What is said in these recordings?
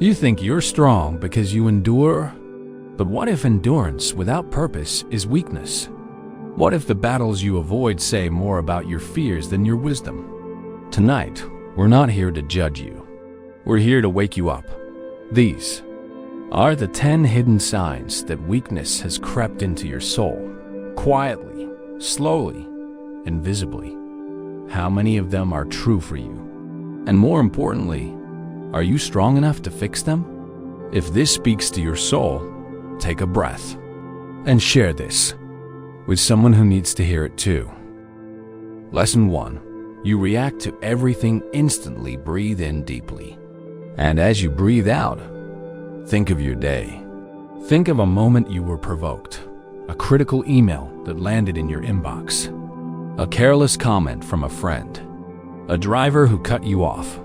You think you're strong because you endure, but what if endurance without purpose is weakness? What if the battles you avoid say more about your fears than your wisdom? Tonight, we're not here to judge you. We're here to wake you up. These are the 10 hidden signs that weakness has crept into your soul, quietly, slowly, invisibly. How many of them are true for you? And more importantly, are you strong enough to fix them? If this speaks to your soul, take a breath and share this with someone who needs to hear it too. Lesson 1. You react to everything instantly. Breathe in deeply. And as you breathe out, think of your day. Think of a moment you were provoked, a critical email that landed in your inbox, a careless comment from a friend, a driver who cut you off.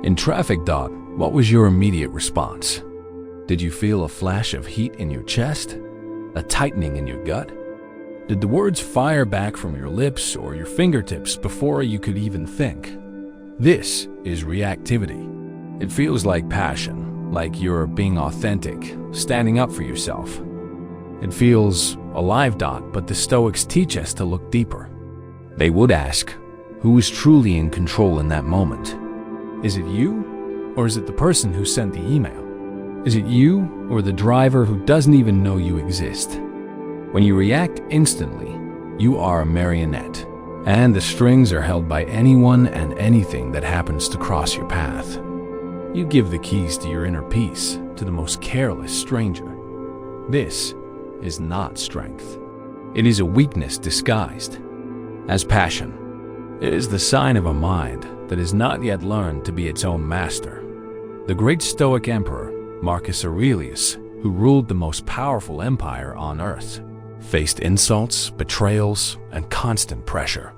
In traffic. What was your immediate response? Did you feel a flash of heat in your chest? A tightening in your gut? Did the words fire back from your lips or your fingertips before you could even think? This is reactivity. It feels like passion, like you're being authentic, standing up for yourself. It feels alive. But the Stoics teach us to look deeper. They would ask, who is truly in control in that moment? Is it you, or is it the person who sent the email? Is it you or the driver who doesn't even know you exist? When you react instantly, you are a marionette, and the strings are held by anyone and anything that happens to cross your path. You give the keys to your inner peace to the most careless stranger. This is not strength. It is a weakness disguised as passion. It is the sign of a mind that has not yet learned to be its own master. The great Stoic emperor, Marcus Aurelius, who ruled the most powerful empire on earth, faced insults, betrayals, and constant pressure.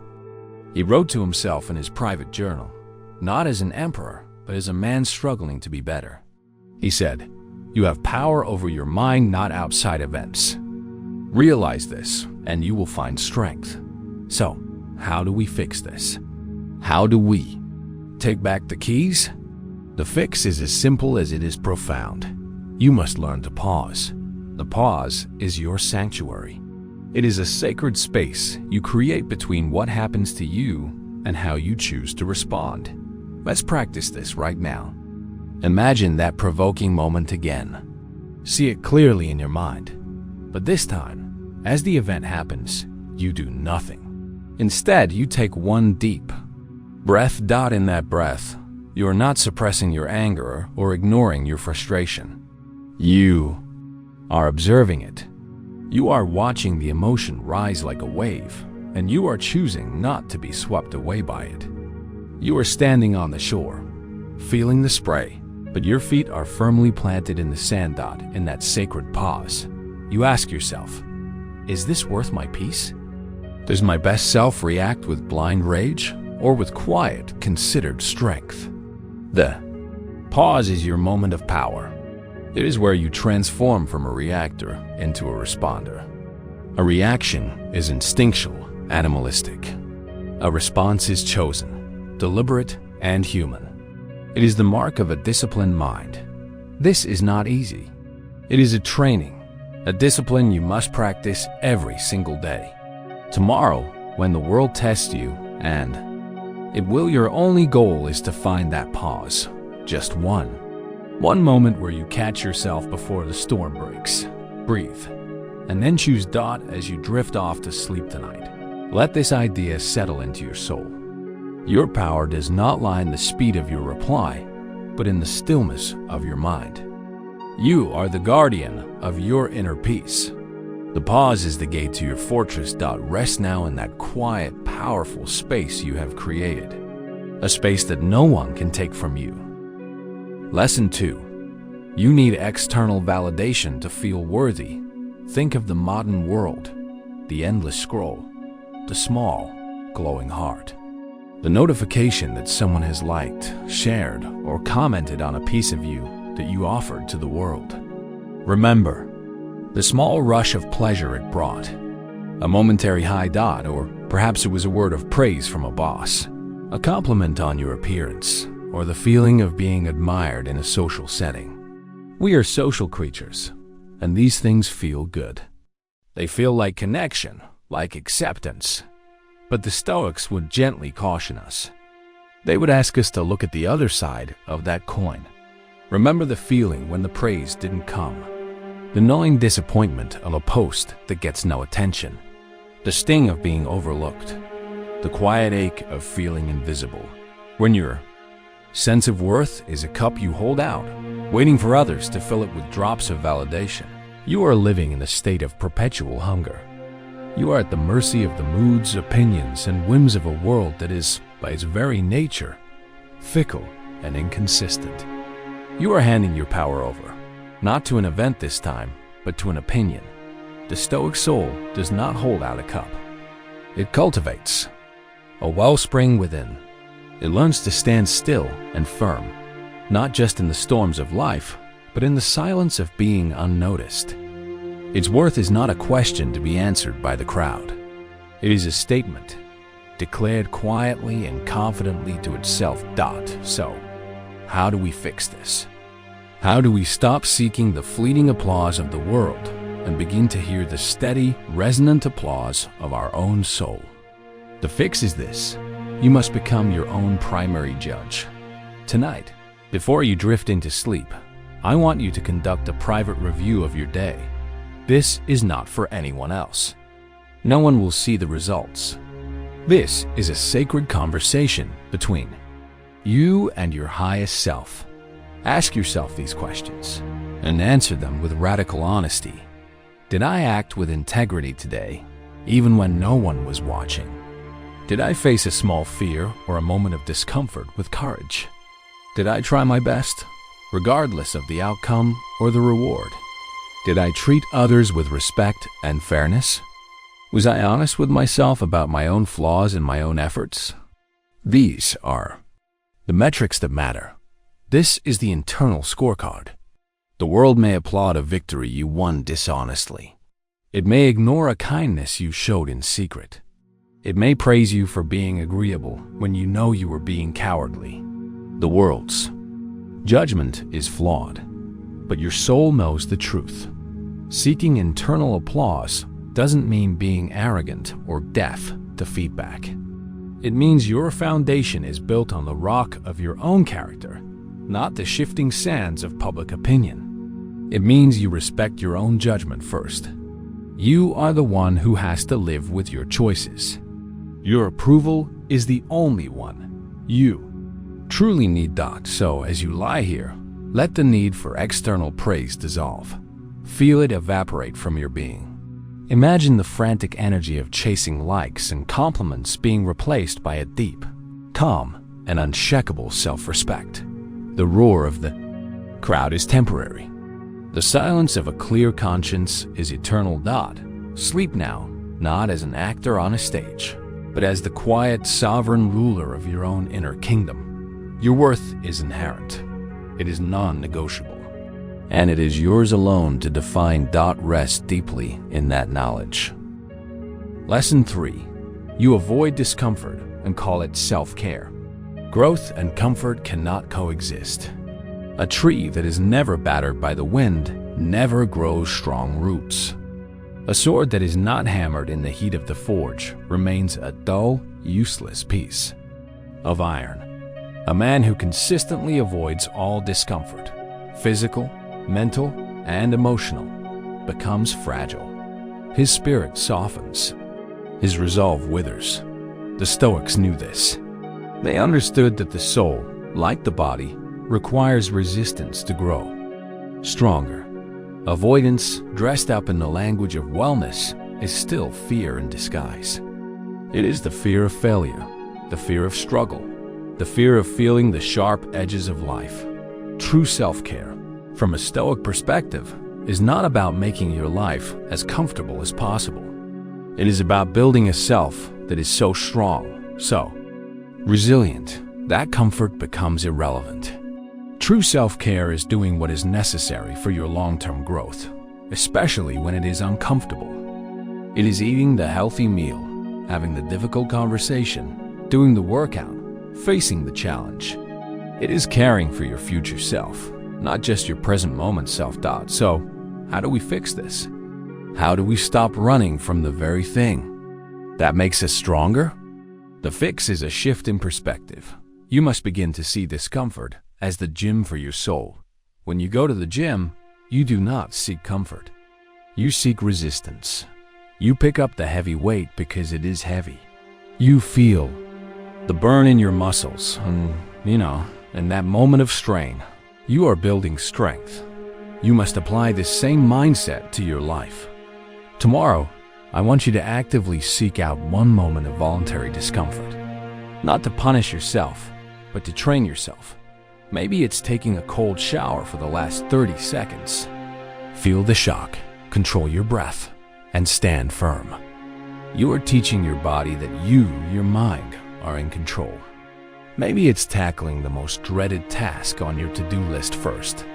He wrote to himself in his private journal, not as an emperor, but as a man struggling to be better. He said, "You have power over your mind, not outside events. Realize this, and you will find strength." So, how do we fix this? How do we take back the keys? The fix is as simple as it is profound. You must learn to pause. The pause is your sanctuary. It is a sacred space you create between what happens to you and how you choose to respond. Let's practice this right now. Imagine that provoking moment again. See it clearly in your mind. But this time, as the event happens, you do nothing. Instead, you take one deep breath. In that breath, you are not suppressing your anger or ignoring your frustration. You are observing it. You are watching the emotion rise like a wave, and you are choosing not to be swept away by it. You are standing on the shore, feeling the spray, but your feet are firmly planted in the sand. In that sacred pause, you ask yourself, is this worth my peace? Does my best self react with blind rage or with quiet, considered strength? The pause is your moment of power. It is where you transform from a reactor into a responder. A reaction is instinctual, animalistic. A response is chosen, deliberate, and human. It is the mark of a disciplined mind. This is not easy. It is a training, a discipline you must practice every single day. Tomorrow, when the world tests you, and it will, your only goal is to find that pause, just one. One moment where you catch yourself before the storm breaks. Breathe, and then choose as you drift off to sleep tonight. Let this idea settle into your soul. Your power does not lie in the speed of your reply, but in the stillness of your mind. You are the guardian of your inner peace. The pause is the gate to your fortress. Rest now in that quiet, powerful space you have created, a space that no one can take from you. Lesson 2. You need external validation to feel worthy. Think of the modern world, the endless scroll, the small, glowing heart, the notification that someone has liked, shared, or commented on a piece of you that you offered to the world. Remember the small rush of pleasure it brought, a momentary high. Or perhaps it was a word of praise from a boss, a compliment on your appearance, or the feeling of being admired in a social setting. We are social creatures, and these things feel good. They feel like connection, like acceptance. But the Stoics would gently caution us. They would ask us to look at the other side of that coin. Remember the feeling when the praise didn't come, the gnawing disappointment of a post that gets no attention, the sting of being overlooked, the quiet ache of feeling invisible. When your sense of worth is a cup you hold out, waiting for others to fill it with drops of validation, you are living in a state of perpetual hunger. You are at the mercy of the moods, opinions, and whims of a world that is, by its very nature, fickle and inconsistent. You are handing your power over, not to an event this time, but to an opinion. The Stoic soul does not hold out a cup. It cultivates a wellspring within. It learns to stand still and firm, not just in the storms of life, but in the silence of being unnoticed. Its worth is not a question to be answered by the crowd. It is a statement, declared quietly and confidently to itself. So, how do we fix this? How do we stop seeking the fleeting applause of the world and begin to hear the steady, resonant applause of our own soul? The fix is this: you must become your own primary judge. Tonight, before you drift into sleep, I want you to conduct a private review of your day. This is not for anyone else. No one will see the results. This is a sacred conversation between you and your highest self. Ask yourself these questions and answer them with radical honesty. Did I act with integrity today, even when no one was watching? Did I face a small fear or a moment of discomfort with courage? Did I try my best, regardless of the outcome or the reward? Did I treat others with respect and fairness? Was I honest with myself about my own flaws and my own efforts? These are the metrics that matter. This is the internal scorecard. The world may applaud a victory you won dishonestly. It may ignore a kindness you showed in secret. It may praise you for being agreeable when you know you were being cowardly. The world's judgment is flawed, but your soul knows the truth. Seeking internal applause doesn't mean being arrogant or deaf to feedback. It means your foundation is built on the rock of your own character, not the shifting sands of public opinion. It means you respect your own judgment first. You are the one who has to live with your choices. Your approval is the only one you truly need. So as you lie here, let the need for external praise dissolve. Feel it evaporate from your being. Imagine the frantic energy of chasing likes and compliments being replaced by a deep, calm, and unshakable self-respect. The roar of the crowd is temporary. The silence of a clear conscience is eternal. Sleep now, not as an actor on a stage, but as the quiet, sovereign ruler of your own inner kingdom. Your worth is inherent. It is non-negotiable. And it is yours alone to define. Rest deeply in that knowledge. Lesson 3. You avoid discomfort and call it self-care. Growth and comfort cannot coexist. A tree that is never battered by the wind never grows strong roots. A sword that is not hammered in the heat of the forge remains a dull, useless piece of iron. A man who consistently avoids all discomfort, physical, mental, and emotional, becomes fragile. His spirit softens. His resolve withers. The Stoics knew this. They understood that the soul, like the body, requires resistance to grow stronger. Avoidance, dressed up in the language of wellness, is still fear in disguise. It is the fear of failure, the fear of struggle, the fear of feeling the sharp edges of life. True self-care, from a Stoic perspective, is not about making your life as comfortable as possible. It is about building a self that is so strong, so resilient, that comfort becomes irrelevant. True self-care is doing what is necessary for your long-term growth, especially when it is uncomfortable. It is eating the healthy meal, having the difficult conversation, doing the workout, facing the challenge. It is caring for your future self, not just your present moment self. So, how do we fix this? How do we stop running from the very thing that makes us stronger? The fix is a shift in perspective. You must begin to see discomfort as the gym for your soul. When you go to the gym, you do not seek comfort. You seek resistance. You pick up the heavy weight because it is heavy. You feel the burn in your muscles, and in that moment of strain, you are building strength. You must apply this same mindset to your life. Tomorrow, I want you to actively seek out one moment of voluntary discomfort. Not to punish yourself, but to train yourself. Maybe it's taking a cold shower for the last 30 seconds. Feel the shock, control your breath, and stand firm. You are teaching your body that you, your mind, are in control. Maybe it's tackling the most dreaded task on your to-do list first.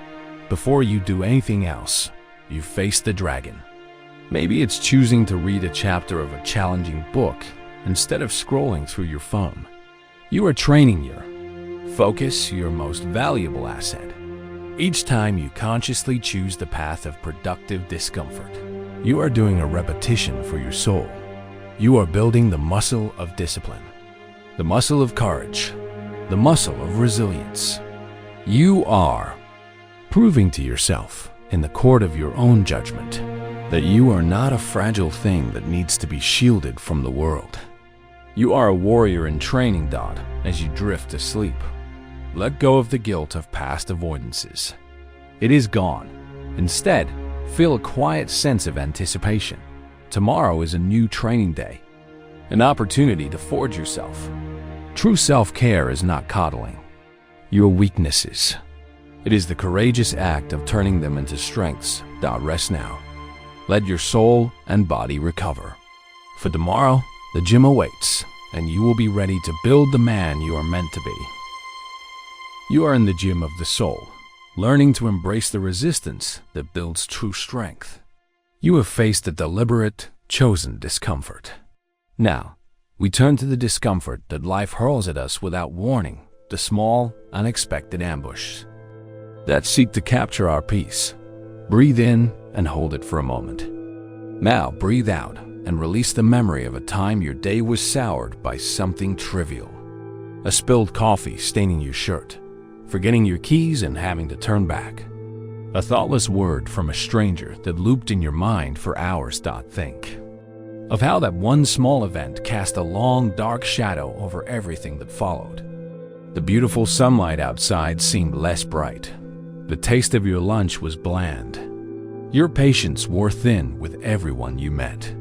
Before you do anything else, you face the dragon. Maybe it's choosing to read a chapter of a challenging book instead of scrolling through your phone. You are training your focus, your most valuable asset. Each time you consciously choose the path of productive discomfort, you are doing a repetition for your soul. You are building the muscle of discipline, the muscle of courage, the muscle of resilience. You are proving to yourself in the court of your own judgment that you are not a fragile thing that needs to be shielded from the world. You are a warrior in training, as you drift asleep. Let go of the guilt of past avoidances. It is gone. Instead, feel a quiet sense of anticipation. Tomorrow is a new training day, an opportunity to forge yourself. True self-care is not coddling your weaknesses. It is the courageous act of turning them into strengths. Rest now. Let your soul and body recover. For tomorrow, the gym awaits, and you will be ready to build the man you are meant to be. You are in the gym of the soul, learning to embrace the resistance that builds true strength. You have faced a deliberate, chosen discomfort. Now, we turn to the discomfort that life hurls at us without warning, the small, unexpected ambush that seek to capture our peace. Breathe in and hold it for a moment. Now, breathe out and release the memory of a time your day was soured by something trivial. A spilled coffee staining your shirt, forgetting your keys and having to turn back. A thoughtless word from a stranger that looped in your mind for hours. Think of how that one small event cast a long, dark shadow over everything that followed. The beautiful sunlight outside seemed less bright. The taste of your lunch was bland. Your patience wore thin with everyone you met.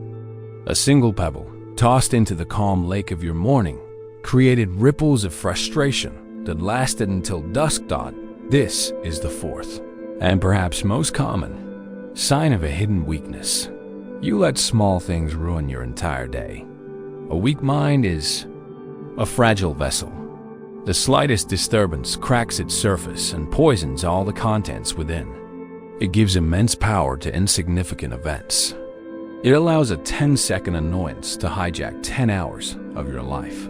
A single pebble, tossed into the calm lake of your morning, created ripples of frustration that lasted until dusk. This is the fourth, and perhaps most common, sign of a hidden weakness. You let small things ruin your entire day. A weak mind is a fragile vessel. The slightest disturbance cracks its surface and poisons all the contents within. It gives immense power to insignificant events. It allows a 10-second annoyance to hijack 10 hours of your life.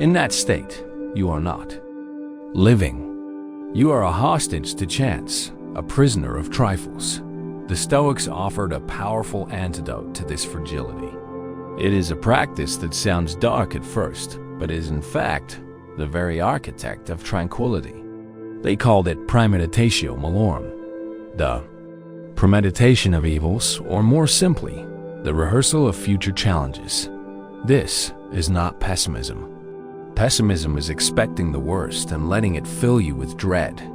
In that state, you are not living. You are a hostage to chance, a prisoner of trifles. The Stoics offered a powerful antidote to this fragility. It is a practice that sounds dark at first, but is in fact the very architect of tranquility. They called it premeditatio malorum, the premeditation of evils, or more simply, the rehearsal of future challenges. This is not pessimism. Pessimism is expecting the worst and letting it fill you with dread.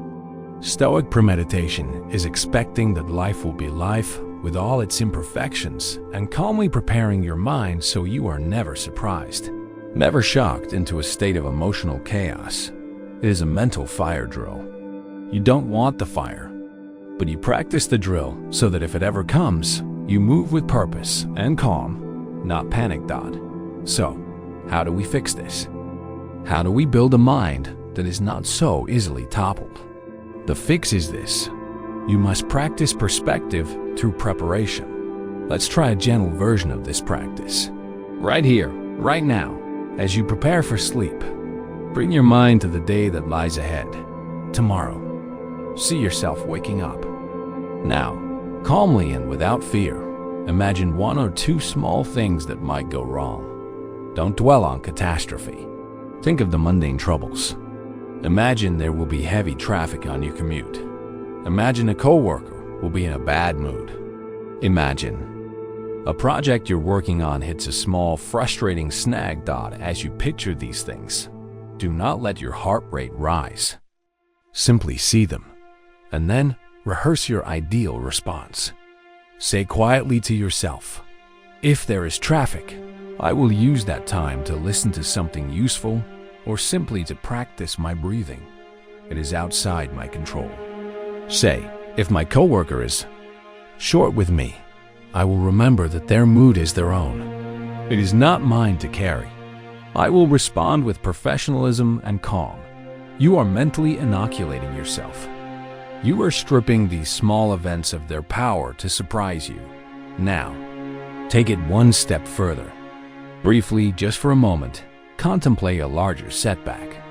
Stoic premeditation is expecting that life will be life with all its imperfections and calmly preparing your mind so you are never surprised, never shocked into a state of emotional chaos. It is a mental fire drill. You don't want the fire, but you practice the drill so that if it ever comes, you move with purpose and calm, not panic. So, how do we fix this? How do we build a mind that is not so easily toppled? The fix is this. You must practice perspective through preparation. Let's try a gentle version of this practice. Right here, right now, as you prepare for sleep, Bring your mind to the day that lies ahead. Tomorrow. See yourself waking up. Now, calmly and without fear, imagine one or two small things that might go wrong. Don't dwell on catastrophe. Think of the mundane troubles. Imagine there will be heavy traffic on your commute. Imagine a coworker will be in a bad mood. Imagine a project you're working on hits a small, frustrating snag. As you picture these things, do not let your heart rate rise. Simply see them, and then rehearse your ideal response. Say quietly to yourself, if there is traffic, I will use that time to listen to something useful or simply to practice my breathing. It is outside my control. Say, if my coworker is short with me, I will remember that their mood is their own. It is not mine to carry. I will respond with professionalism and calm. You are mentally inoculating yourself. You are stripping these small events of their power to surprise you. Now, take it one step further. Briefly, just for a moment, contemplate a larger setback,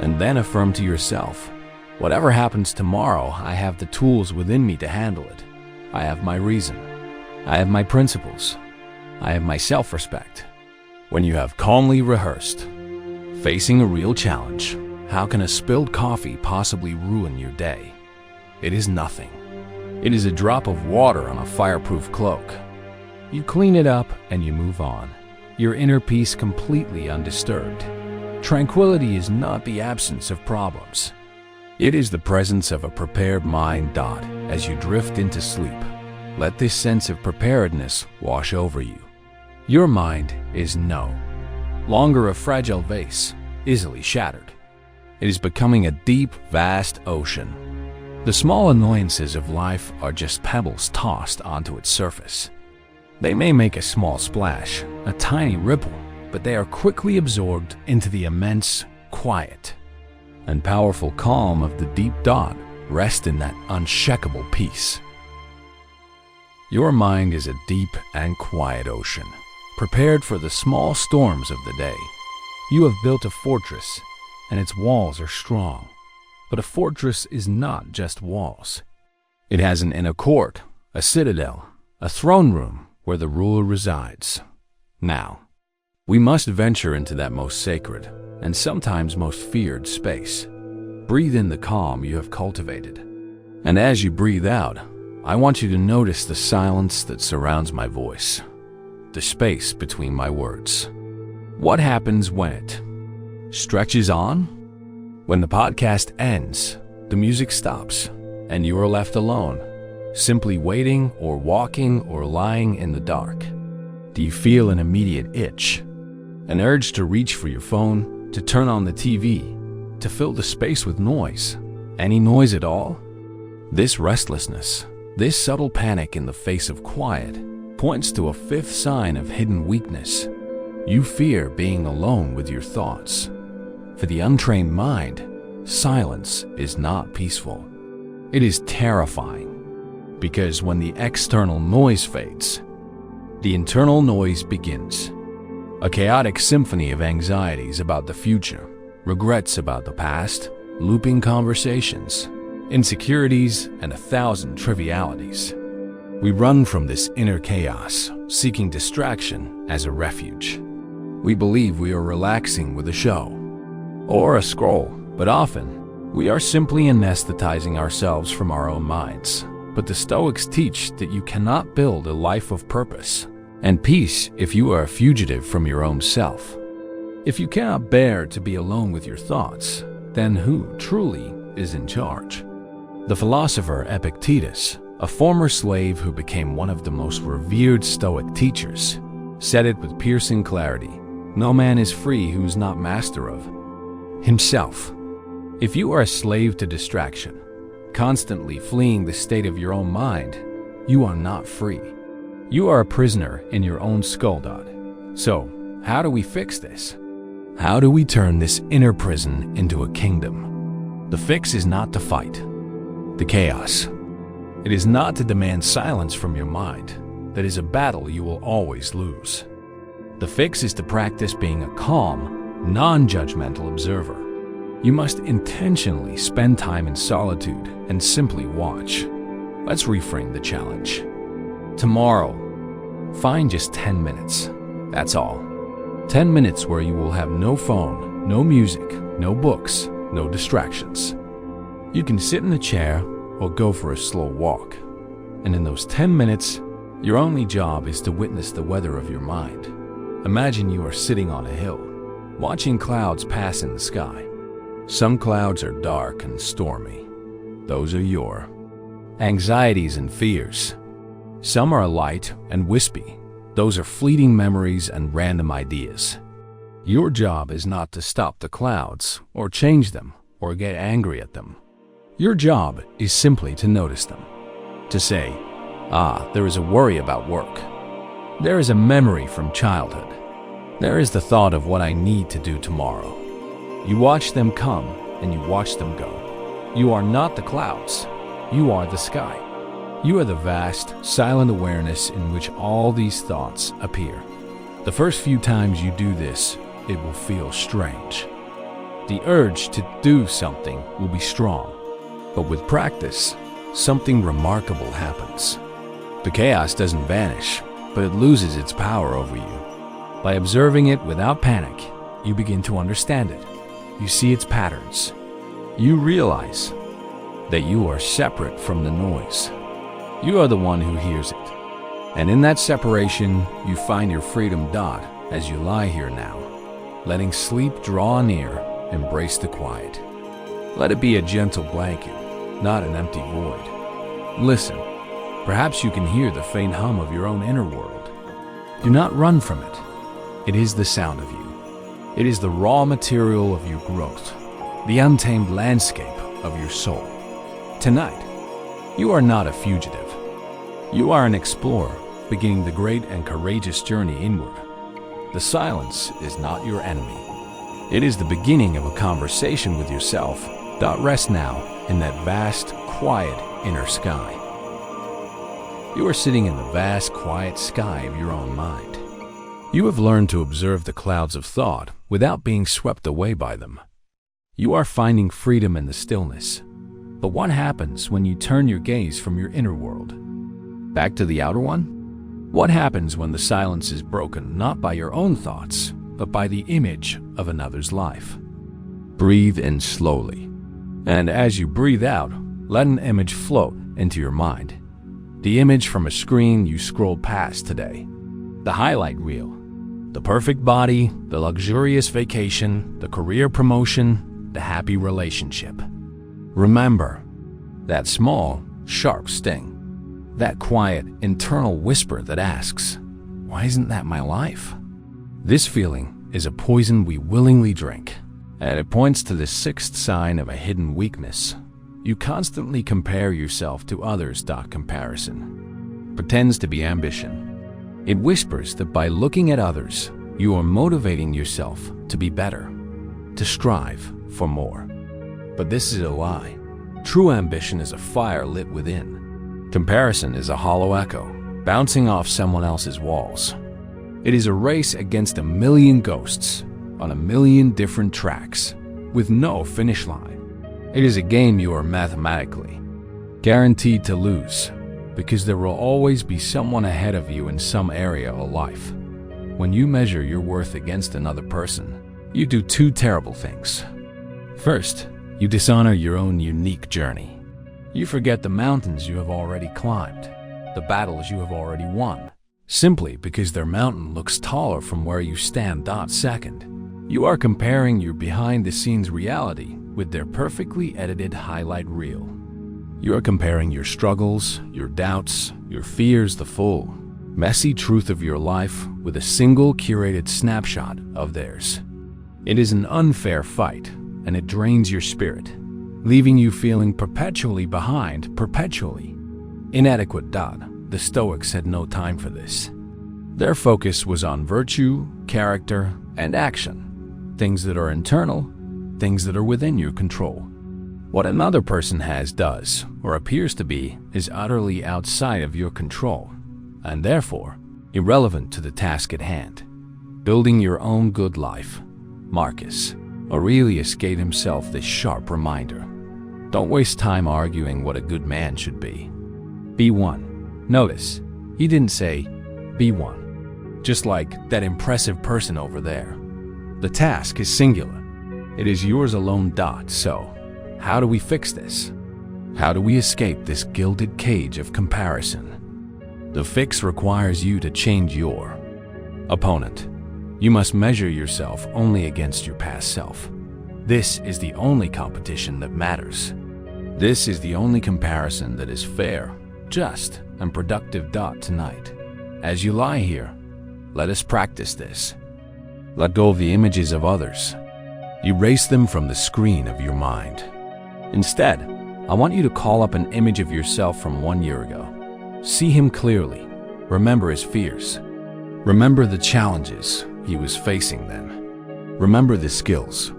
and then affirm to yourself, whatever happens tomorrow, I have the tools within me to handle it. I have my reason. I have my principles. I have my self-respect. When you have calmly rehearsed, facing a real challenge, how can a spilled coffee possibly ruin your day? It is nothing. It is a drop of water on a fireproof cloak. You clean it up and you move on, your inner peace completely undisturbed. Tranquility is not the absence of problems. It is the presence of a prepared mind. As you drift into sleep, let this sense of preparedness wash over you. Your mind is no longer a fragile vase, easily shattered. It is becoming a deep, vast ocean. The small annoyances of life are just pebbles tossed onto its surface. They may make a small splash, a tiny ripple, but they are quickly absorbed into the immense quiet and powerful calm of the deep dawn. Rest in that unshakable peace. Your mind is a deep and quiet ocean, prepared for the small storms of the day. You have built a fortress, and its walls are strong. But a fortress is not just walls. It has an inner court, a citadel, a throne room where the ruler resides. Now, we must venture into that most sacred and sometimes most feared space. Breathe in the calm you have cultivated. And as you breathe out, I want you to notice the silence that surrounds my voice, the space between my words. What happens when it stretches on? When the podcast ends, the music stops, and you are left alone, simply waiting or walking or lying in the dark. Do you feel an immediate itch? An urge to reach for your phone, to turn on the TV, to fill the space with noise? Any noise at all? This restlessness, this subtle panic in the face of quiet, points to a fifth sign of hidden weakness. You fear being alone with your thoughts. For the untrained mind, silence is not peaceful. It is terrifying, because when the external noise fades, the internal noise begins. A chaotic symphony of anxieties about the future, regrets about the past, looping conversations, insecurities, and 1,000 trivialities. We run from this inner chaos, seeking distraction as a refuge. We believe we are relaxing with a show or a scroll, but often we are simply anesthetizing ourselves from our own minds. But the Stoics teach that you cannot build a life of purpose and peace if you are a fugitive from your own self. If you cannot bear to be alone with your thoughts, then who truly is in charge? The philosopher Epictetus, a former slave who became one of the most revered Stoic teachers, said it with piercing clarity: no man is free who is not master of himself. If you are a slave to distraction, constantly fleeing the state of your own mind, you are not free. You are a prisoner in your own skull. So, how do we fix this? How do we turn this inner prison into a kingdom? The fix is not to fight the chaos. It is not to demand silence from your mind. That is a battle you will always lose. The fix is to practice being a calm, non-judgmental observer. You must intentionally spend time in solitude and simply watch. Let's reframe the challenge. Tomorrow, find just 10 minutes. That's all. 10 minutes where you will have no phone, no music, no books, no distractions. You can sit in a chair or go for a slow walk. And in those 10 minutes, your only job is to witness the weather of your mind. Imagine you are sitting on a hill, watching clouds pass in the sky. Some clouds are dark and stormy. Those are your anxieties and fears. Some are light and wispy. Those are fleeting memories and random ideas. Your job is not to stop the clouds or change them or get angry at them. Your job is simply to notice them. To say, there is a worry about work. There is a memory from childhood. There is the thought of what I need to do tomorrow. You watch them come and you watch them go. You are not the clouds. You are the sky. You are the vast, silent awareness in which all these thoughts appear. The first few times you do this, it will feel strange. The urge to do something will be strong. But with practice, something remarkable happens. The chaos doesn't vanish, but it loses its power over you. By observing it without panic, you begin to understand it. You see its patterns. You realize that you are separate from the noise. You are the one who hears it. And in that separation, you find your freedom. As you lie here now, letting sleep draw near, embrace the quiet. Let it be a gentle blanket, not an empty void. Listen, perhaps you can hear the faint hum of your own inner world. Do not run from it. It is the sound of you. It is the raw material of your growth, the untamed landscape of your soul. Tonight, you are not a fugitive. You are an explorer, beginning the great and courageous journey inward. The silence is not your enemy. It is the beginning of a conversation with yourself. Rest now in that vast, quiet inner sky. You are sitting in the vast, quiet sky of your own mind. You have learned to observe the clouds of thought without being swept away by them. You are finding freedom in the stillness. But what happens when you turn your gaze from your inner world back to the outer one? What happens when the silence is broken not by your own thoughts, but by the image of another's life? Breathe in slowly, and as you breathe out, let an image float into your mind. The image from a screen you scrolled past today. The highlight reel. The perfect body, the luxurious vacation, the career promotion, the happy relationship. Remember that small, sharp sting. That quiet, internal whisper that asks, why isn't that my life? This feeling is a poison we willingly drink, and it points to the sixth sign of a hidden weakness. You constantly compare yourself to others. Comparison pretends to be ambition. It whispers that by looking at others, you are motivating yourself to be better, to strive for more. But this is a lie. True ambition is a fire lit within. Comparison is a hollow echo, bouncing off someone else's walls. It is a race against a million ghosts, on a million different tracks, with no finish line. It is a game you are mathematically guaranteed to lose, because there will always be someone ahead of you in some area of life. When you measure your worth against another person, you do two terrible things. First, you dishonor your own unique journey. You forget the mountains you have already climbed, the battles you have already won, simply because their mountain looks taller from where you stand. Second, you are comparing your behind-the-scenes reality with their perfectly edited highlight reel. You are comparing your struggles, your doubts, your fears, the full, messy truth of your life with a single curated snapshot of theirs. It is an unfair fight, and it drains your spirit, leaving you feeling perpetually behind, perpetually inadequate. The Stoics had no time for this. Their focus was on virtue, character, and action, things that are internal, things that are within your control. What another person has, does, or appears to be is utterly outside of your control, and therefore irrelevant to the task at hand. Building your own good life. Marcus Aurelius gave himself this sharp reminder. Don't waste time arguing what a good man should be. Be one. Notice, he didn't say, be one. Just like that impressive person over there. The task is singular. It is yours alone. So, how do we fix this? How do we escape this gilded cage of comparison? The fix requires you to change your opponent. You must measure yourself only against your past self. This is the only competition that matters. This is the only comparison that is fair, just, and productive. Tonight, as you lie here, let us practice this. Let go of the images of others. Erase them from the screen of your mind. Instead, I want you to call up an image of yourself from 1 year ago. See him clearly. Remember his fears. Remember the challenges he was facing then. Remember the skills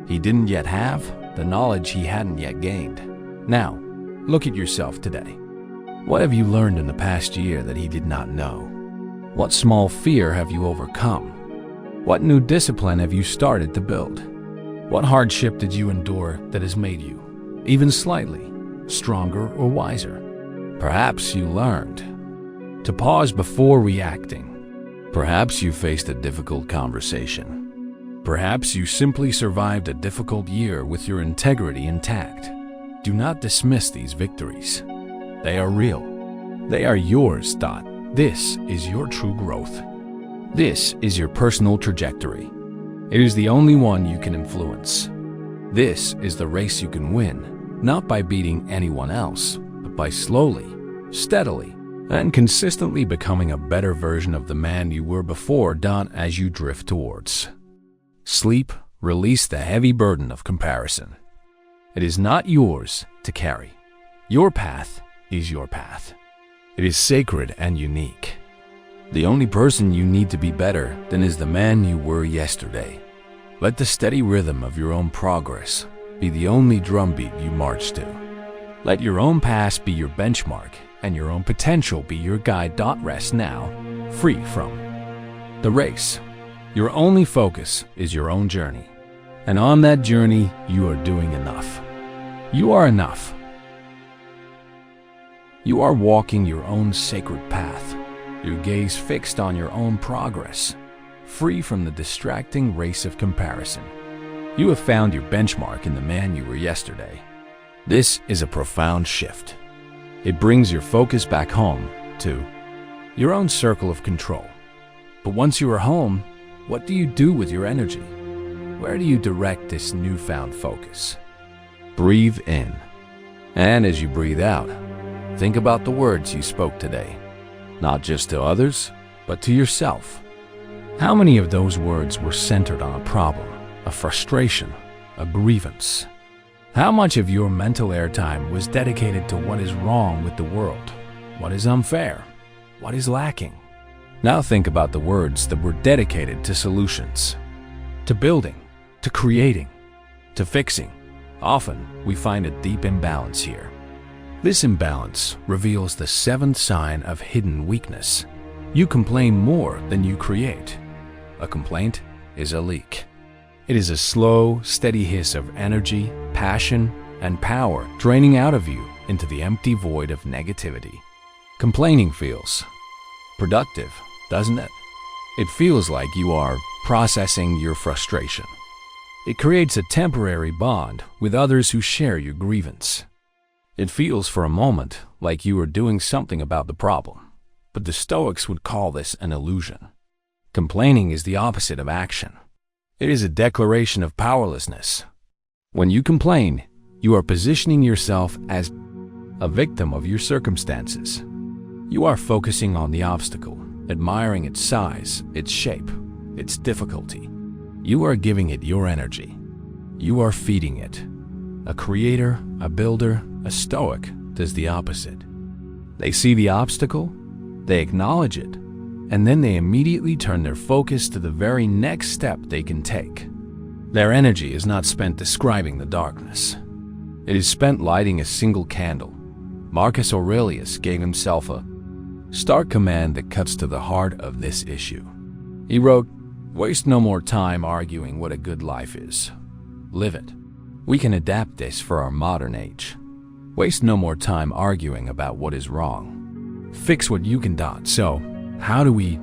he didn't yet have, the knowledge he hadn't yet gained. Now, look at yourself today. What have you learned in the past year that he did not know? What small fear have you overcome? What new discipline have you started to build? What hardship did you endure that has made you, even slightly, stronger or wiser? Perhaps you learned to pause before reacting. Perhaps you faced a difficult conversation. Perhaps you simply survived a difficult year with your integrity intact. Do not dismiss these victories. They are real. They are yours. This is your true growth. This is your personal trajectory. It is the only one you can influence. This is the race you can win, not by beating anyone else, but by slowly, steadily, and consistently becoming a better version of the man you were before. As you drift towards sleep, release the heavy burden of comparison. It is not yours to carry. Your path is your path. It is sacred and unique. The only person you need to be better than is the man you were yesterday. Let the steady rhythm of your own progress be the only drumbeat you march to. Let your own past be your benchmark and your own potential be your guide. Rest now, free from the race. Your only focus is your own journey. And on that journey, you are doing enough. You are enough. You are walking your own sacred path, your gaze fixed on your own progress, free from the distracting race of comparison. You have found your benchmark in the man you were yesterday. This is a profound shift. It brings your focus back home to your own circle of control. But once you are home, what do you do with your energy? Where do you direct this newfound focus? Breathe in. And as you breathe out, think about the words you spoke today, not just to others, but to yourself. How many of those words were centered on a problem, a frustration, a grievance? How much of your mental airtime was dedicated to what is wrong with the world, what is unfair, what is lacking? Now think about the words that were dedicated to solutions, to building, to creating, to fixing. Often, we find a deep imbalance here. This imbalance reveals the seventh sign of hidden weakness. You complain more than you create. A complaint is a leak. It is a slow, steady hiss of energy, passion, and power draining out of you into the empty void of negativity. Complaining feels productive, doesn't it? It feels like you are processing your frustration. It creates a temporary bond with others who share your grievance. It feels for a moment like you are doing something about the problem, but the Stoics would call this an illusion. Complaining is the opposite of action. It is a declaration of powerlessness. When you complain, you are positioning yourself as a victim of your circumstances. You are focusing on the obstacle, admiring its size, its shape, its difficulty. You are giving it your energy. You are feeding it. A creator, a builder, a Stoic does the opposite. They see the obstacle, they acknowledge it, and then they immediately turn their focus to the very next step they can take. Their energy is not spent describing the darkness. It is spent lighting a single candle. Marcus Aurelius gave himself a stark command that cuts to the heart of this issue. He wrote, "Waste no more time arguing what a good life is. live it. We can adapt this for our modern age. Waste no more time arguing about what is wrong. Fix what you can. So, how do we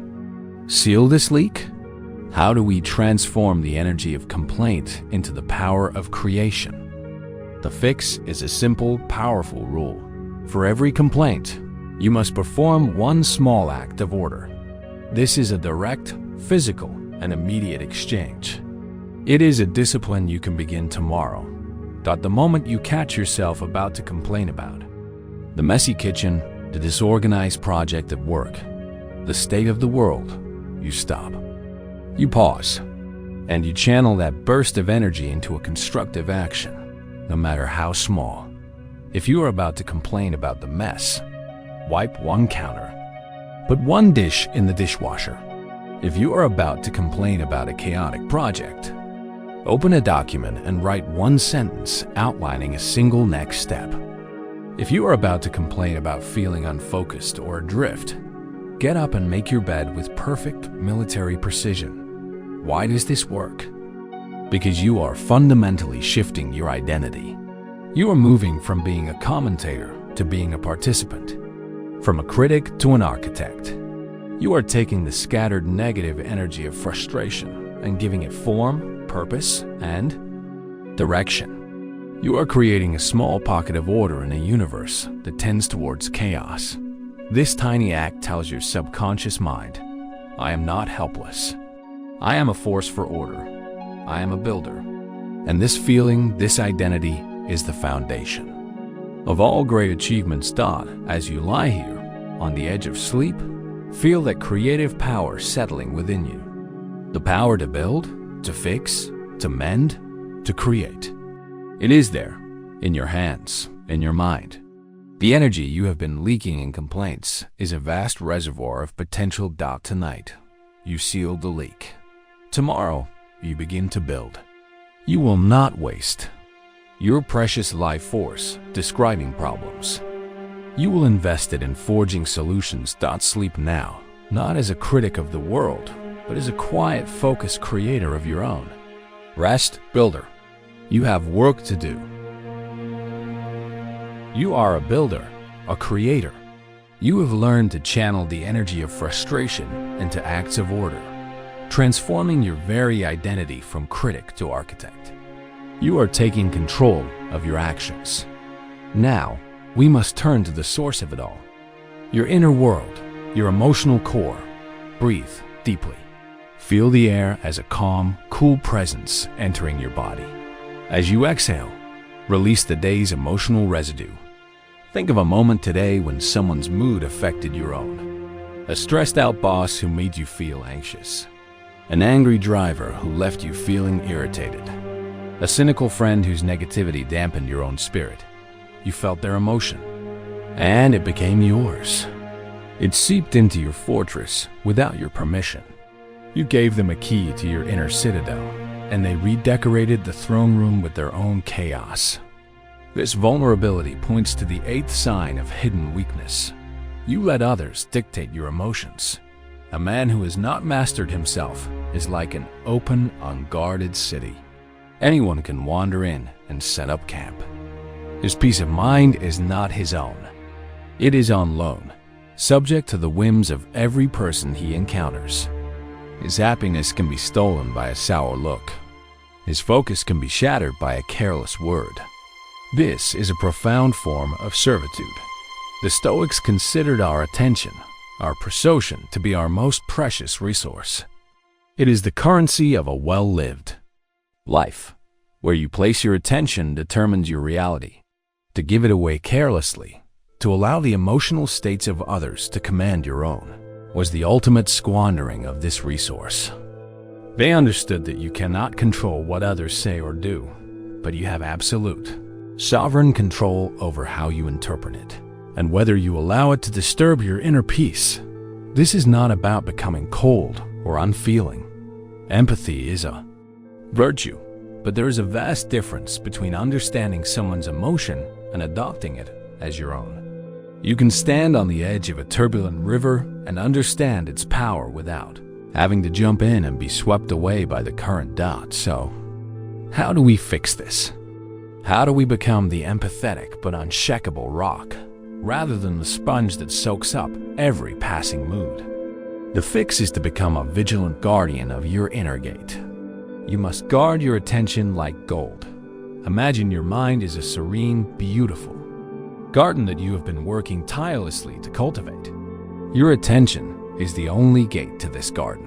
seal this leak? How do we transform the energy of complaint into the power of creation? The fix is a simple, powerful rule. For every complaint, you must perform one small act of order. This is a direct, physical, and immediate exchange. It is a discipline you can begin tomorrow. The moment you catch yourself about to complain about the messy kitchen, the disorganized project at work, the state of the world, you stop. You pause, and you channel that burst of energy into a constructive action, no matter how small. If you are about to complain about the mess, wipe one counter. Put one dish in the dishwasher. If you are about to complain about a chaotic project, open a document and write one sentence outlining a single next step. If you are about to complain about feeling unfocused or adrift, get up and make your bed with perfect military precision. Why does this work? Because you are fundamentally shifting your identity. You are moving from being a commentator to being a participant, from a critic to an architect. You are taking the scattered negative energy of frustration and giving it form, purpose, and direction. You are creating a small pocket of order in a universe that tends towards chaos. This tiny act tells your subconscious mind, I am not helpless. I am a force for order. I am a builder. And this feeling, this identity, is the foundation of all great achievements. As you lie here, on the edge of sleep, feel that creative power settling within you. The power to build, to fix, to mend, to create. It is there, in your hands, in your mind. The energy you have been leaking in complaints is a vast reservoir of potential. Tonight, you seal the leak. Tomorrow, you begin to build. You will not waste your precious life force describing problems. You will invest it in forging solutions. Sleep now, not as a critic of the world, but as a quiet, focused creator of your own. Rest, builder. You have work to do. You are a builder, a creator. You have learned to channel the energy of frustration into acts of order, transforming your very identity from critic to architect. You are taking control of your actions. Now, we must turn to the source of it all. Your inner world, your emotional core. Breathe deeply. Feel the air as a calm, cool presence entering your body. As you exhale, release the day's emotional residue. Think of a moment today when someone's mood affected your own. A stressed out boss who made you feel anxious. An angry driver who left you feeling irritated. A cynical friend whose negativity dampened your own spirit. You felt their emotion, and it became yours. It seeped into your fortress without your permission. You gave them a key to your inner citadel, and they redecorated the throne room with their own chaos. This vulnerability points to the 8th sign of hidden weakness. You let others dictate your emotions. A man who has not mastered himself is like an open, unguarded city. Anyone can wander in and set up camp. His peace of mind is not his own. It is on loan, subject to the whims of every person he encounters. His happiness can be stolen by a sour look. His focus can be shattered by a careless word. This is a profound form of servitude. The Stoics considered our attention, our persuasion, to be our most precious resource. It is the currency of a well-lived life. Where you place your attention determines your reality. To give it away carelessly, to allow the emotional states of others to command your own, was the ultimate squandering of this resource. They understood that you cannot control what others say or do, but you have absolute, sovereign control over how you interpret it, and whether you allow it to disturb your inner peace. This is not about becoming cold or unfeeling. Empathy is a virtue, but there is a vast difference between understanding someone's emotion and adopting it as your own. You can stand on the edge of a turbulent river and understand its power without having to jump in and be swept away by the current. So, How do we fix this? How do we become the empathetic but unshakable rock, rather than the sponge that soaks up every passing mood? The fix is to become a vigilant guardian of your inner gate. You must guard your attention like gold. Imagine your mind is a serene, beautiful garden that you have been working tirelessly to cultivate. Your attention is the only gate to this garden.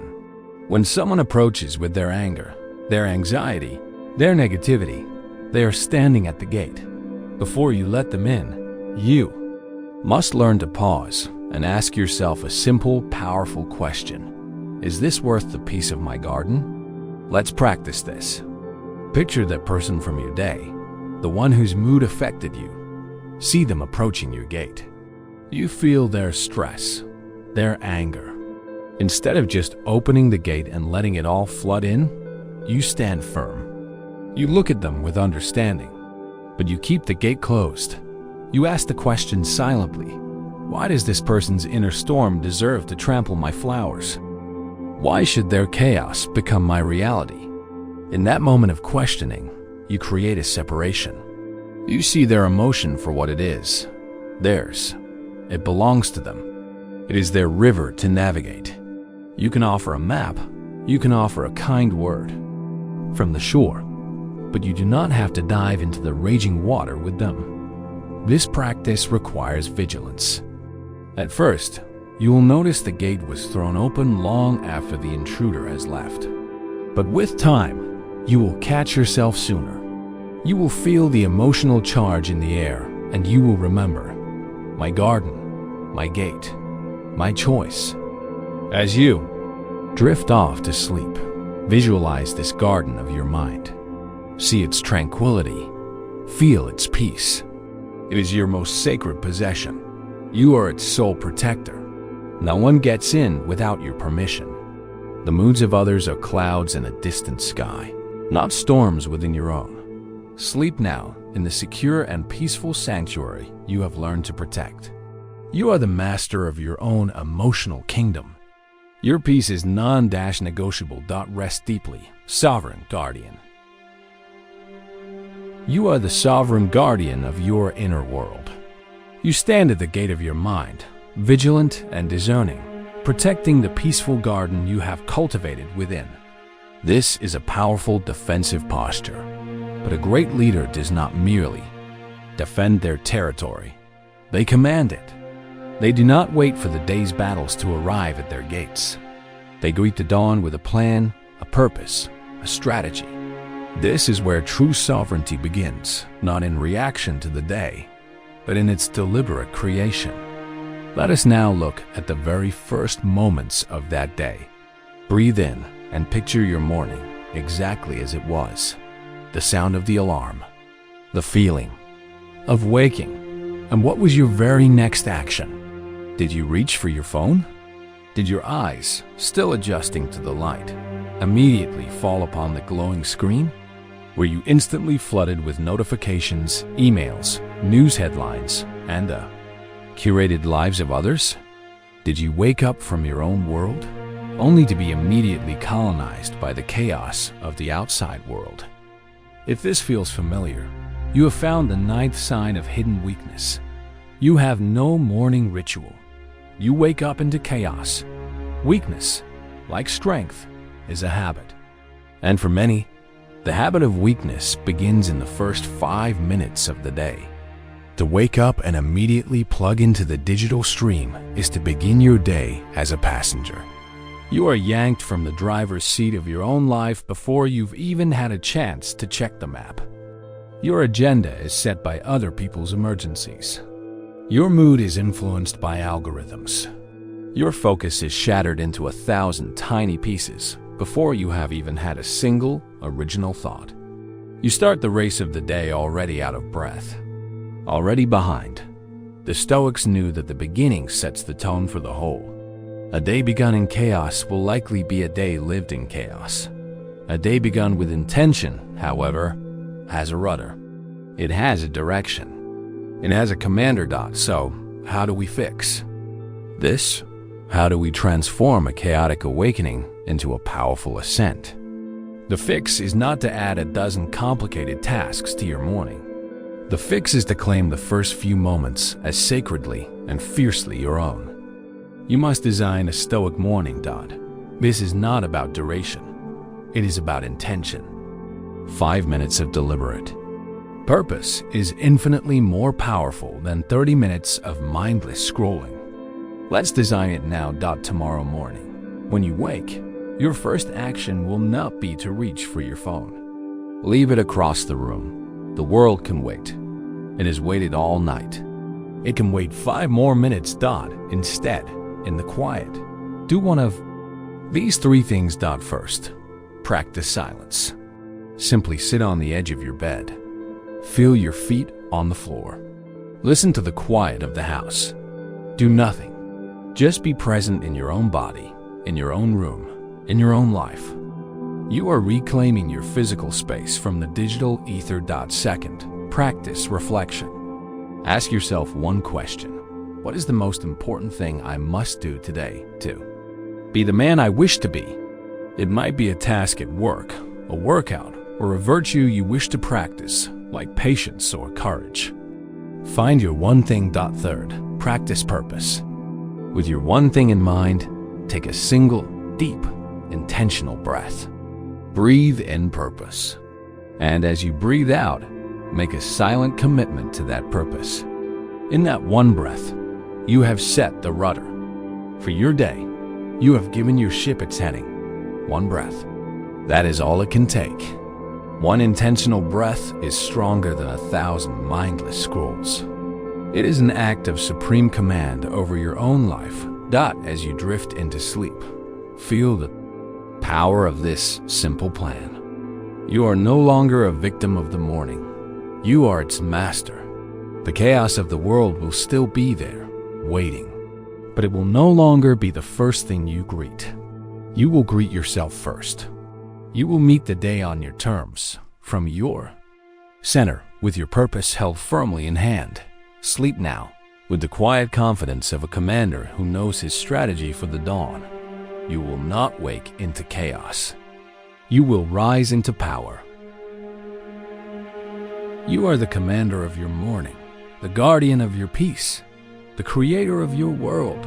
When someone approaches with their anger, their anxiety, their negativity, they are standing at the gate. Before you let them in, you must learn to pause and ask yourself a simple, powerful question. Is this worth the peace of my garden? Let's practice this. Picture that person from your day, the one whose mood affected you. See them approaching your gate. You feel their stress, their anger. Instead of just opening the gate and letting it all flood in, you stand firm. You look at them with understanding, but you keep the gate closed. You ask the question silently. Why does this person's inner storm deserve to trample my flowers? Why should their chaos become my reality? In that moment of questioning, you create a separation. You see their emotion for what it is, theirs. It belongs to them. It is their river to navigate. You can offer a map, you can offer a kind word from the shore, but you do not have to dive into the raging water with them. This practice requires vigilance. At first, you will notice the gate was thrown open long after the intruder has left. But with time, you will catch yourself sooner. You will feel the emotional charge in the air, and you will remember, my garden, my gate, my choice. As you drift off to sleep, visualize this garden of your mind. See its tranquility, feel its peace. It is your most sacred possession. You are its sole protector. No one gets in without your permission. The moods of others are clouds in a distant sky, not storms within your own. Sleep now in the secure and peaceful sanctuary you have learned to protect. You are the master of your own emotional kingdom. Your peace is non-negotiable. Rest deeply, sovereign guardian. You are the sovereign guardian of your inner world. You stand at the gate of your mind, vigilant and discerning, protecting the peaceful garden you have cultivated within. This is a powerful defensive posture, but a great leader does not merely defend their territory. They command it. They do not wait for the day's battles to arrive at their gates. They greet the dawn with a plan, a purpose, a strategy. This is where true sovereignty begins, not in reaction to the day, but in its deliberate creation. Let us now look at the very first moments of that day. Breathe in and picture your morning exactly as it was. The sound of the alarm, the feeling of waking, and what was your very next action? Did you reach for your phone? Did your eyes, still adjusting to the light, immediately fall upon the glowing screen? Were you instantly flooded with notifications, emails, news headlines, and the curated lives of others? Did you wake up from your own world, only to be immediately colonized by the chaos of the outside world? If this feels familiar, you have found the ninth sign of hidden weakness. You have no morning ritual. You wake up into chaos. Weakness, like strength, is a habit. And for many, the habit of weakness begins in the first 5 minutes of the day. To wake up and immediately plug into the digital stream is to begin your day as a passenger. You are yanked from the driver's seat of your own life before you've even had a chance to check the map. Your agenda is set by other people's emergencies. Your mood is influenced by algorithms. Your focus is shattered into 1,000 tiny pieces before you have even had a single original thought. You start the race of the day already out of breath, already behind. The Stoics knew that the beginning sets the tone for the whole. A day begun in chaos will likely be a day lived in chaos. A day begun with intention, however, has a rudder. It has a direction. It has a commander dot. So, how do we fix this? How do we transform a chaotic awakening into a powerful ascent? The fix is not to add a dozen complicated tasks to your morning. The fix is to claim the first few moments as sacredly and fiercely your own. You must design a Stoic morning. This is not about duration. It is about intention. 5 minutes of deliberate. Purpose is infinitely more powerful than 30 minutes of mindless scrolling. Let's design it now. Tomorrow morning, when you wake, your first action will not be to reach for your phone. Leave it across the room. The world can wait. It has waited all night. It can wait 5 more minutes. Instead, in the quiet, do one of these 3 things. First, practice silence. Simply sit on the edge of your bed. Feel your feet on the floor. Listen to the quiet of the house. Do nothing. Just be present in your own body, in your own room, in your own life. You are reclaiming your physical space from the digital ether. Second, practice reflection. Ask yourself one question. What is the most important thing I must do today to be the man I wish to be? It might be a task at work, a workout, or a virtue you wish to practice, like patience or courage. Find your one thing. Third, practice purpose. With your one thing in mind, take a single, deep, intentional breath. Breathe in purpose. And as you breathe out, make a silent commitment to that purpose. In that one breath, you have set the rudder. For your day, you have given your ship its heading. One breath. That is all it can take. One intentional breath is stronger than 1,000 mindless scrolls. It is an act of supreme command over your own life. As you drift into sleep, feel the power of this simple plan. You are no longer a victim of the morning. You are its master. The chaos of the world will still be there, waiting. But it will no longer be the first thing you greet. You will greet yourself first. You will meet the day on your terms, from your center, with your purpose held firmly in hand. Sleep now, with the quiet confidence of a commander who knows his strategy for the dawn. You will not wake into chaos. You will rise into power. You are the commander of your morning, the guardian of your peace, the creator of your world.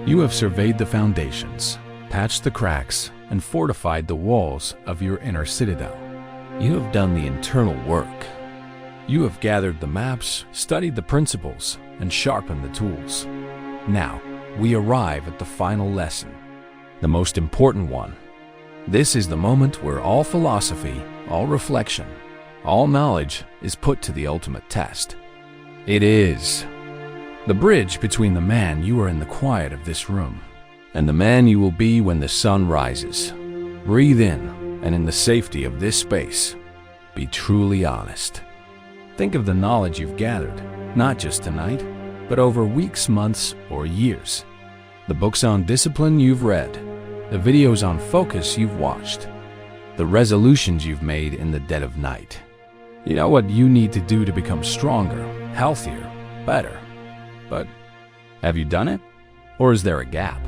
You have surveyed the foundations, patched the cracks, and fortified the walls of your inner citadel. You have done the internal work. You have gathered the maps, studied the principles, and sharpened the tools. Now, we arrive at the final lesson, the most important one. This is the moment where all philosophy, all reflection, all knowledge is put to the ultimate test. It is the bridge between the man you are in the quiet of this room and the man you will be when the sun rises. Breathe in, and in the safety of this space, be truly honest. Think of the knowledge you've gathered, not just tonight, but over weeks, months, or years. The books on discipline you've read, the videos on focus you've watched, the resolutions you've made in the dead of night. You know what you need to do to become stronger, healthier, better. But have you done it? Or is there a gap?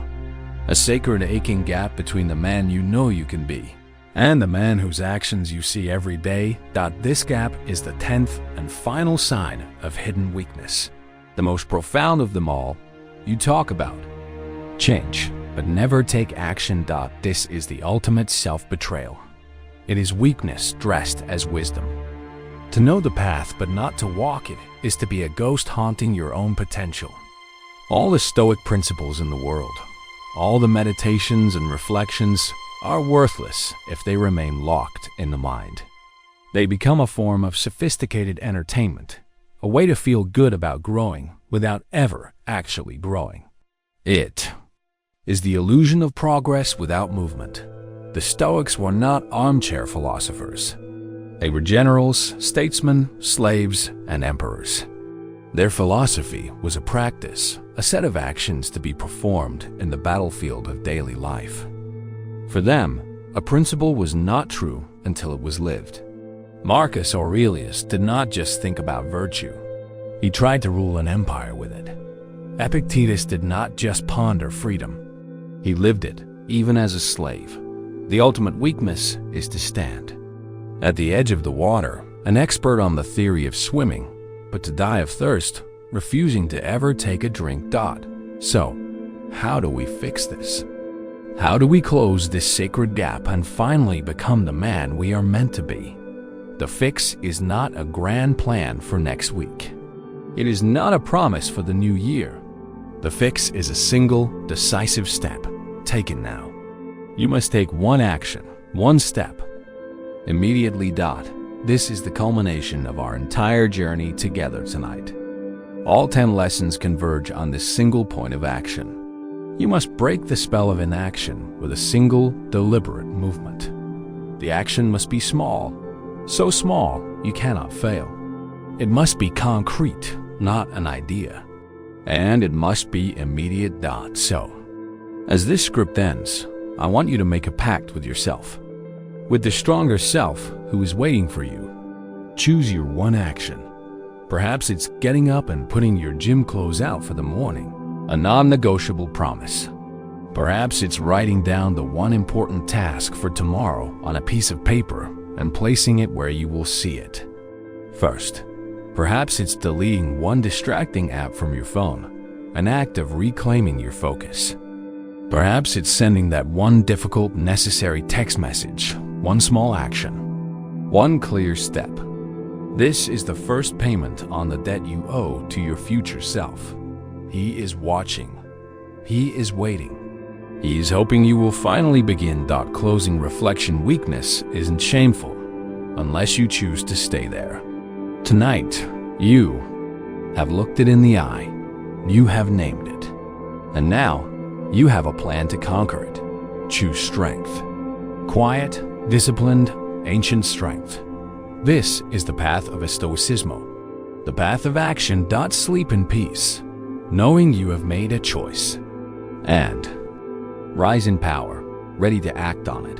A sacred aching gap between the man you know you can be and the man whose actions you see every day. This gap is the 10th and final sign of hidden weakness. The most profound of them all, you talk about change, but never take action. This is the ultimate self-betrayal. It is weakness dressed as wisdom. To know the path but not to walk it is to be a ghost haunting your own potential. All the Stoic principles in the world, all the meditations and reflections are worthless if they remain locked in the mind. They become a form of sophisticated entertainment, a way to feel good about growing without ever actually growing. It is the illusion of progress without movement. The Stoics were not armchair philosophers. They were generals, statesmen, slaves, and emperors. Their philosophy was a practice, a set of actions to be performed in the battlefield of daily life. For them, a principle was not true until it was lived. Marcus Aurelius did not just think about virtue. He tried to rule an empire with it. Epictetus did not just ponder freedom. He lived it, even as a slave. The ultimate weakness is to stand at the edge of the water, an expert on the theory of swimming, but to die of thirst, refusing to ever take a drink. So, how do we fix this? How do we close this sacred gap and finally become the man we are meant to be? The fix is not a grand plan for next week. It is not a promise for the new year. The fix is a single, decisive step, taken now. You must take one action, one step, immediately. This is the culmination of our entire journey together tonight. All 10 lessons converge on this single point of action. You must break the spell of inaction with a single, deliberate movement. The action must be small, so small you cannot fail. It must be concrete, not an idea. And it must be immediate. So, as this script ends, I want you to make a pact with yourself, with the stronger self who is waiting for you. Choose your one action. Perhaps it's getting up and putting your gym clothes out for the morning, a non-negotiable promise. Perhaps it's writing down the one important task for tomorrow on a piece of paper and placing it where you will see it first. Perhaps it's deleting one distracting app from your phone, an act of reclaiming your focus. Perhaps it's sending that one difficult, necessary text message, one small action, one clear step. This is the first payment on the debt you owe to your future self. He is watching. He is waiting. He is hoping you will finally begin. Closing reflection. Weakness isn't shameful unless you choose to stay there. Tonight, you have looked it in the eye. You have named it. And now, you have a plan to conquer it. Choose strength. Quiet, disciplined, ancient strength. This is the path of Estoicismo. The path of action. Sleep in peace, knowing you have made a choice. And rise in power, ready to act on it.